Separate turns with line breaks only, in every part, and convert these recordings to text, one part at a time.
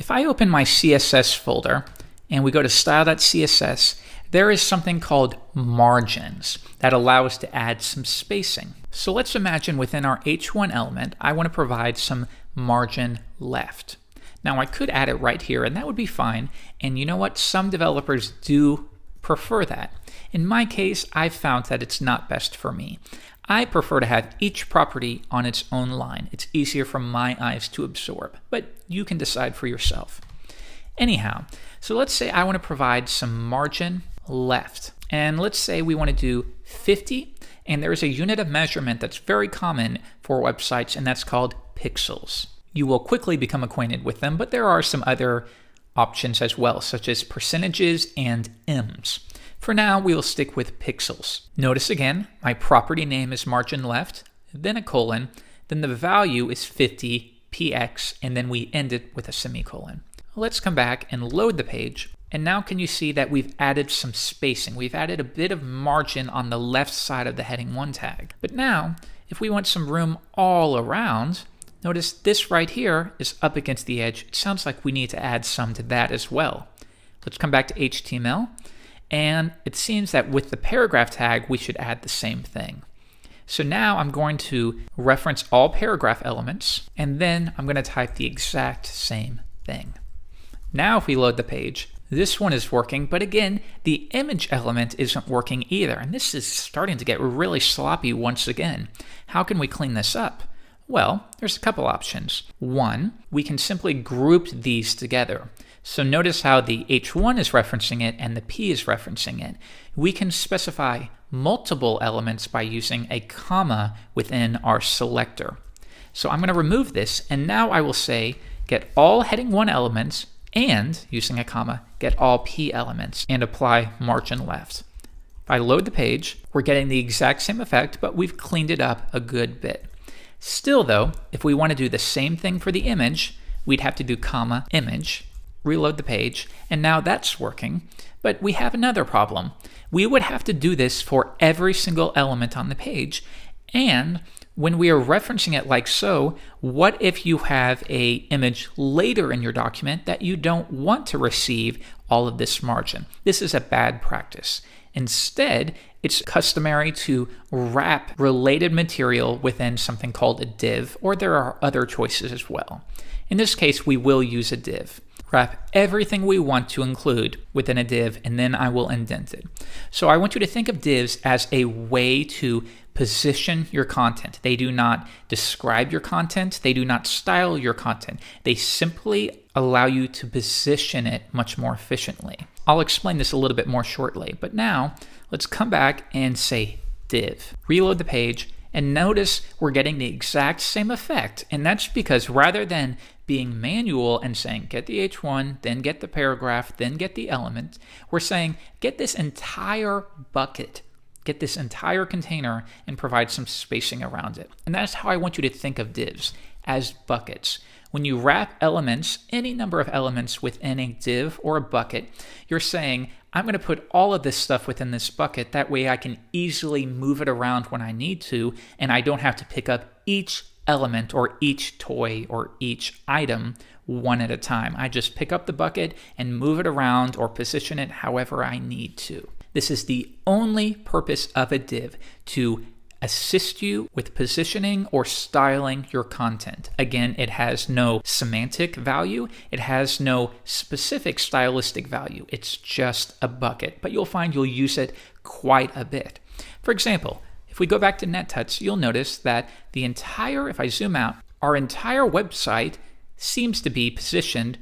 If I open my CSS folder and we go to style.css, there is something called margins that allow us to add some spacing. So let's imagine within our H1 element, I want to provide some margin left. Now I could add it right here and that would be fine. And you know what? Some developers do prefer that. In my case, I've found that it's not best for me. I prefer to have each property on its own line. It's easier for my eyes to absorb, but you can decide for yourself. Anyhow, so let's say I want to provide some margin left. And let's say we want to do 50, and there's a unit of measurement that's very common for websites, and that's called pixels. You will quickly become acquainted with them, but there are some other options as well, such as percentages and ems. For now, we will stick with pixels. Notice again, my property name is margin left, then a colon, then the value is 50 px, and then we end it with a semicolon. Let's come back and load the page. And now can you see that we've added some spacing? We've added a bit of margin on the left side of the heading 1 tag. But now, if we want some room all around, notice this right here is up against the edge. It sounds like we need to add some to that as well. Let's come back to HTML. And it seems that with the paragraph tag, we should add the same thing. So now I'm going to reference all paragraph elements, and then I'm going to type the exact same thing. Now if we load the page, this one is working, but again, the image element isn't working either. And this is starting to get really sloppy once again. How can we clean this up? Well, there's a couple options. One, we can simply group these together. So notice how the H1 is referencing it and the P is referencing it. We can specify multiple elements by using a comma within our selector. So I'm going to remove this, and now I will say get all heading 1 elements and, using a comma, get all P elements and apply margin left. If I load the page, we're getting the exact same effect, but we've cleaned it up a good bit. Still though, if we want to do the same thing for the image, we'd have to do comma image, reload the page, and now that's working. But we have another problem. We would have to do this for every single element on the page, and when we are referencing it like so, what if you have an image later in your document that you don't want to receive all of this margin? This is a bad practice. Instead, it's customary to wrap related material within something called a div, or there are other choices as well. In this case, we will use a div. Wrap everything we want to include within a div, and then I will indent it. So I want you to think of divs as a way to position your content. They do not describe your content. They do not style your content. They simply allow you to position it much more efficiently. I'll explain this a little bit more shortly, but now let's come back and say div. Reload the page, and notice we're getting the exact same effect, and that's because rather than being manual and saying get the H1, then get the paragraph, then get the element, we're saying get this entire bucket, get this entire container, and provide some spacing around it. And that's how I want you to think of divs, as buckets. When you wrap elements, any number of elements within a div or a bucket, you're saying, I'm going to put all of this stuff within this bucket. That way I can easily move it around when I need to, and I don't have to pick up each element or each toy or each item one at a time. I just pick up the bucket and move it around or position it however I need to. This is the only purpose of a div, to assist you with positioning or styling your content. Again, it has no semantic value. It has no specific stylistic value. It's just a bucket, but you'll find you'll use it quite a bit. For example, if we go back to NetTuts, you'll notice that the entire, if I zoom out, our entire website seems to be positioned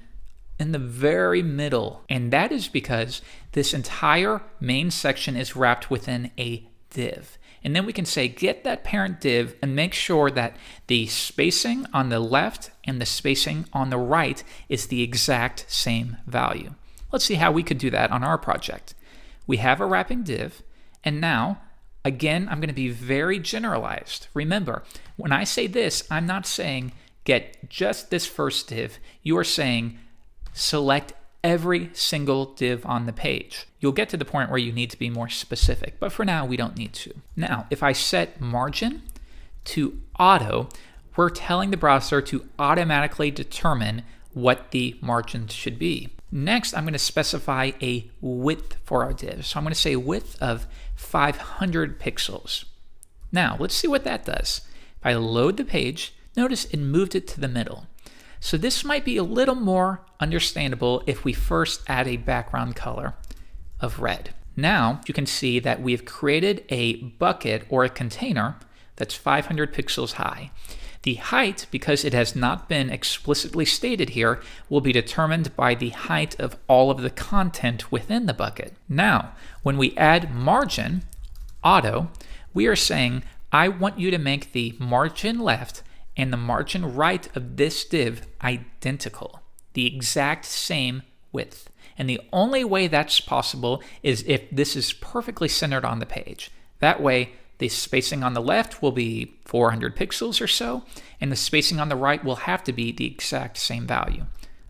in the very middle. And that is because this entire main section is wrapped within a div. And then we can say get that parent div and make sure that the spacing on the left and the spacing on the right is the exact same value. Let's see how we could do that on our project. We have a wrapping div, and now again, I'm going to be very generalized. Remember, when I say this, I'm not saying get just this first div. You are saying select every single div on the page. You'll get to the point where you need to be more specific, but for now, we don't need to. Now, if I set margin to auto, we're telling the browser to automatically determine what the margins should be. Next, I'm going to specify a width for our div. So I'm going to say a width of 500 pixels. Now, let's see what that does. If I load the page, notice it moved it to the middle. So this might be a little more understandable if we first add a background color of red. Now, you can see that we've created a bucket or a container that's 500 pixels high. The height, because it has not been explicitly stated here, will be determined by the height of all of the content within the bucket. Now, when we add margin, auto, we are saying, I want you to make the margin left and the margin right of this div identical, the exact same width. And the only way that's possible is if this is perfectly centered on the page. That way, the spacing on the left will be 400 pixels or so, and the spacing on the right will have to be the exact same value.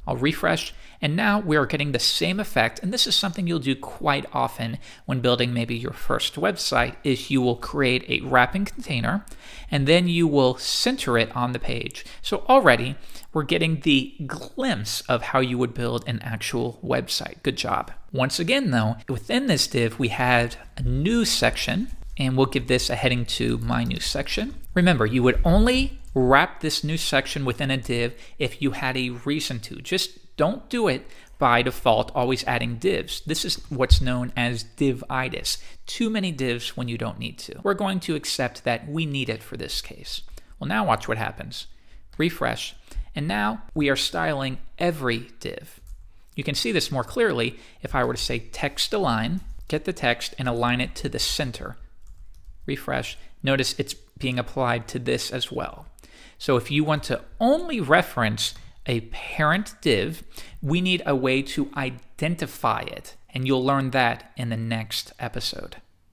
I'll refresh, and now we are getting the same effect, and this is something you'll do quite often when building maybe your first website, is you will create a wrapping container, and then you will center it on the page. So already, we're getting the glimpse of how you would build an actual website. Good job. Once again though, within this div, we had a new section, and we'll give this a heading to My New Section. Remember, you would only wrap this new section within a div if you had a reason to. Just don't do it by default, always adding divs. This is what's known as divitis. Too many divs when you don't need to. We're going to accept that we need it for this case. Well, now watch what happens. Refresh, and now we are styling every div. You can see this more clearly if I were to say text align, get the text and align it to the center. Refresh, notice it's being applied to this as well. So if you want to only reference a parent div, we need a way to identify it, and you'll learn that in the next episode.